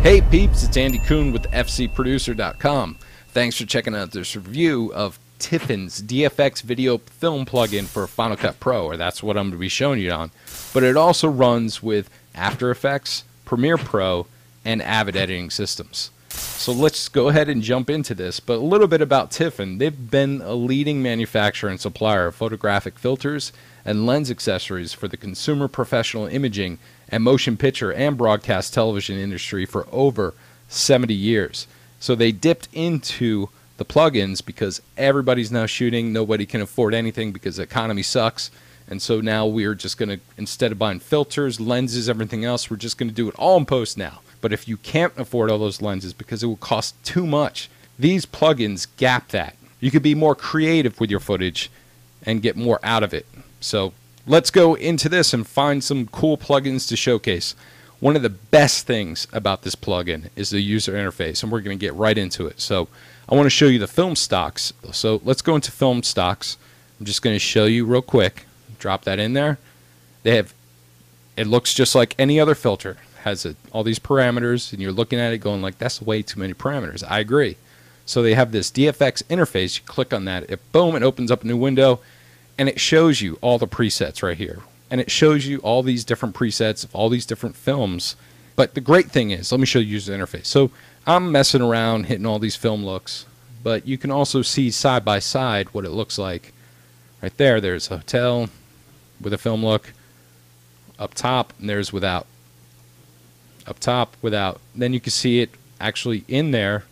Hey peeps, it's Andy Kuhn with FCProducer.com. Thanks for checking out this review of Tiffen's Dfx video film plugin for Final Cut Pro, or that's what I'm going to be showing you on. But it also runs with After Effects, Premiere Pro, and Avid editing systems. So let's go ahead and jump into this. But a little bit about Tiffen. They've been a leading manufacturer and supplier of photographic filters and lens accessories for the consumer professional imaging and motion picture and broadcast television industry for over 70 years. So they dipped into the plugins because everybody's now shooting. Nobody can afford anything because the economy sucks. And so now we're just going to, instead of buying filters, lenses, everything else, we're just going to do it all in post now. But if you can't afford all those lenses because it will cost too much, these plugins gap that. You could be more creative with your footage and get more out of it. So let's go into this and find some cool plugins to showcase. One of the best things about this plugin is the user interface, and we're going to get right into it. So I want to show you the film stocks. So let's go into film stocks. I'm just going to show you real quick. Drop that in there. They have, it looks just like any other filter. Has all these parameters, and you're looking at it going like, that's way too many parameters. I agree. So they have this DFX interface. You click on that, boom, it opens up a new window, and it shows you all the presets right here. And it shows you all these different presets of all these different films. But the great thing is, let me show you the user interface. So I'm messing around, hitting all these film looks, but you can also see side by side what it looks like. Right there, there's a hotel with a film look. Up top, and there's without. Up top, without. Then you can see it actually in there.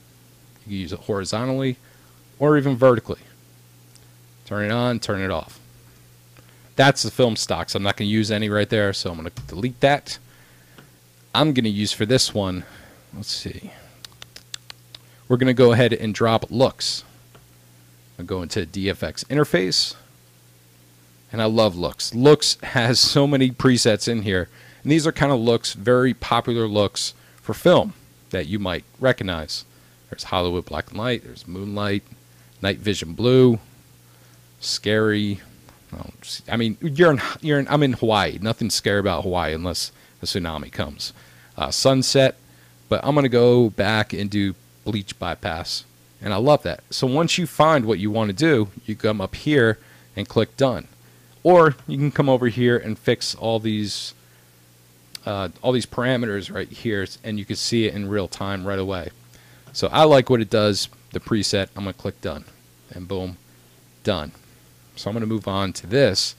You can use it horizontally or even vertically. Turn it on, turn it off. That's the film stocks. I'm not going to use any right there, so I'm going to delete that. I'm going to use for this one, let's see. We're going to go ahead and drop looks. I'll go into DFX interface. And I love looks. Looks has so many presets in here. And these are kind of looks, very popular looks for film that you might recognize. There's Hollywood black and white, there's moonlight, night vision blue, scary. I mean, I'm in Hawaii. Nothing scary about Hawaii unless a tsunami comes. Sunset, but I'm going to go back and do bleach bypass. And I love that. So once you find what you want to do, you come up here and click done. Or you can come over here and fix all these parameters right here, and you can see it in real time right away. So I like what it does, the preset. I'm going to click done, and boom, done. So I'm going to move on to this,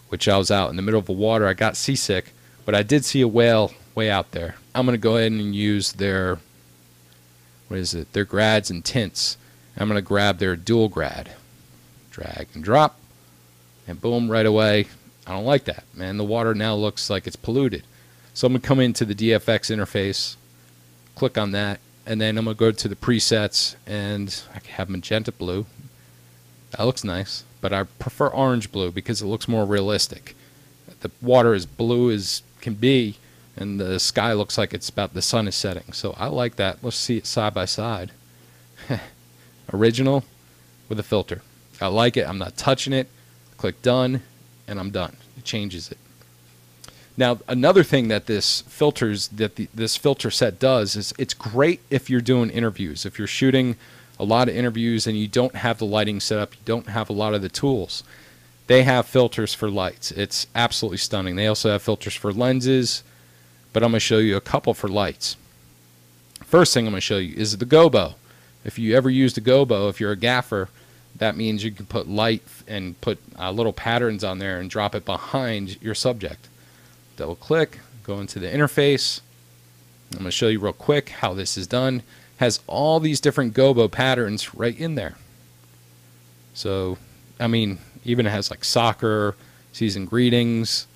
which I was out in the middle of the water. I got seasick, but I did see a whale way out there. I'm going to go ahead and use their, their grads and tints. I'm going to grab their dual grad. Drag and drop, and boom, right away. I don't like that, man. The water now looks like it's polluted. So I'm going to come into the DFX interface, click on that, and then I'm going to go to the presets, and I have magenta blue. That looks nice, but I prefer orange blue because it looks more realistic. The water is blue as can be, and the sky looks like it's about the sun is setting. So I like that. Let's see it side by side. Original with a filter. I like it. I'm not touching it. Click done, and I'm done. It changes it. Now, another thing that this filter set does is it's great if you're doing interviews. If you're shooting a lot of interviews and you don't have the lighting set up, you don't have a lot of the tools, they have filters for lights. It's absolutely stunning. They also have filters for lenses, but I'm going to show you a couple for lights. First thing I'm going to show you is the gobo. If you ever use the gobo, if you're a gaffer, that means you can put light and put little patterns on there and drop it behind your subject. Double click, go into the interface. I'm going to show you real quick how this is done. Has all these different gobo patterns right in there. So, I mean, even it has like soccer, season greetings,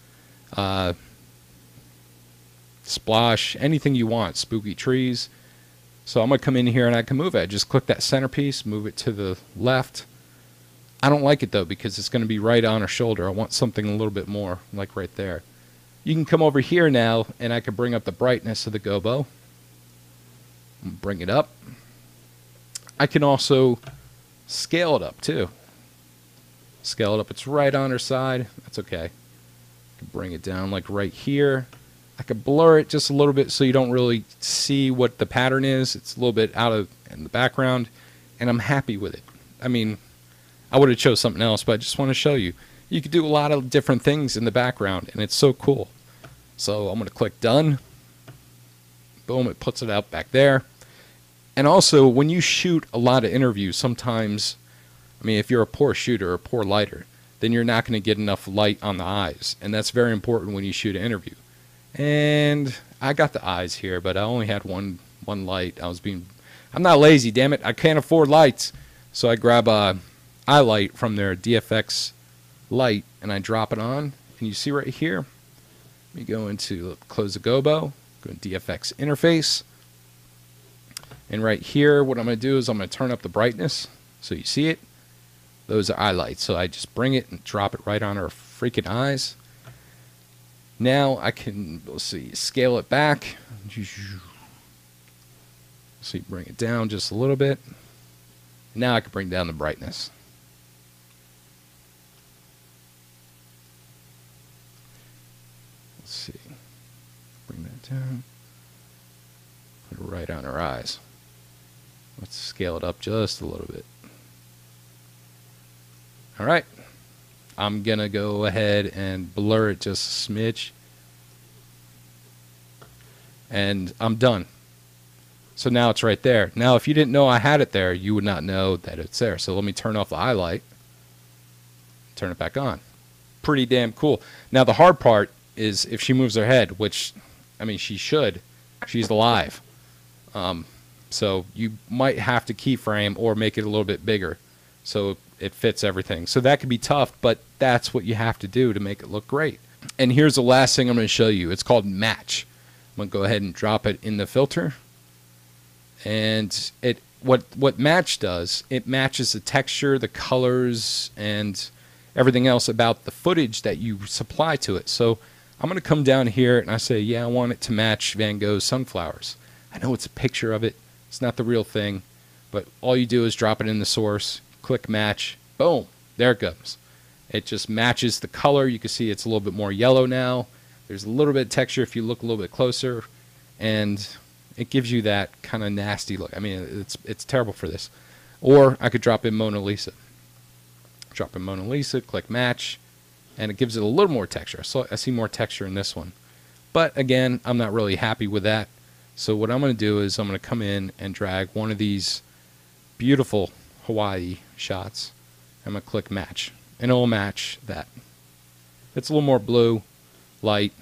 splosh, anything you want, spooky trees. So I'm going to come in here and I can move it. I just click that centerpiece, move it to the left. I don't like it though because it's going to be right on her shoulder. I want something a little bit more like right there. You can come over here now and I can bring up the brightness of the gobo. Bring it up. I can also scale it up too. Scale it up. It's right on her side. That's okay. I can bring it down like right here. I could blur it just a little bit so you don't really see what the pattern is. It's a little bit out of in the background, and I'm happy with it. I mean, I would have chose something else, but I just want to show you. You could do a lot of different things in the background, and it's so cool. So I'm going to click done. Boom, it puts it out back there. And also, when you shoot a lot of interviews, sometimes, I mean, if you're a poor shooter or a poor lighter, then you're not going to get enough light on the eyes. And that's very important when you shoot an interview. And I got the eyes here, but I only had one light. I'm not lazy, damn it. I can't afford lights. So I grab a eye light from their DFX light, and I drop it on. And you see right here, let me go into close the gobo, go to DFX interface. And right here, what I'm going to do is I'm going to turn up the brightness so you see it. Those are eye lights. So I just bring it and drop it right on her freaking eyes. Now I can, let's see, scale it back. See, bring it down just a little bit. Now I can bring down the brightness. Let's see. Bring that down. Put it right on her eyes. Let's scale it up just a little bit. All right. I'm going to go ahead and blur it just a smidge. And I'm done. So now it's right there. Now, if you didn't know I had it there, you would not know that it's there. So let me turn off the eye light. Turn it back on. Pretty damn cool. Now, the hard part is if she moves her head, which, I mean, she should. She's alive. So you might have to keyframe or make it a little bit bigger so it fits everything. So that could be tough, but that's what you have to do to make it look great. And here's the last thing I'm going to show you. It's called match. I'm going to go ahead and drop it in the filter. And what match does, it matches the texture, the colors, and everything else about the footage that you supply to it. So I'm going to come down here and I say, yeah, I want it to match Van Gogh's sunflowers. I know it's a picture of it. It's not the real thing. But all you do is drop it in the source, click match, boom, there it goes. It just matches the color. You can see it's a little bit more yellow now. There's a little bit of texture if you look a little bit closer. And it gives you that kind of nasty look. I mean, it's terrible for this. Or I could drop in Mona Lisa. Drop in Mona Lisa, click match, and it gives it a little more texture. So I see more texture in this one. But again, I'm not really happy with that. So what I'm going to do is I'm going to come in and drag one of these beautiful Hawaii shots. I'm going to click match, and it will match that. It's a little more blue, light.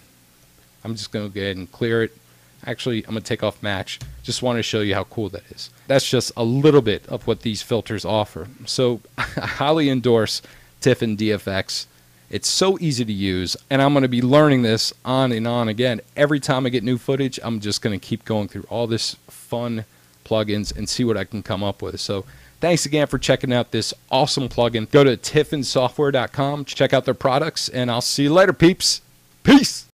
I'm just going to go ahead and clear it. Actually, I'm going to take off match. Just want to show you how cool that is. That's just a little bit of what these filters offer. So I highly endorse Tiffen Dfx. It's so easy to use, and I'm going to be learning this on and on again. Every time I get new footage, I'm just going to keep going through all this fun plugins and see what I can come up with. So thanks again for checking out this awesome plugin. Go to tiffensoftware.com, check out their products, and I'll see you later, peeps. Peace!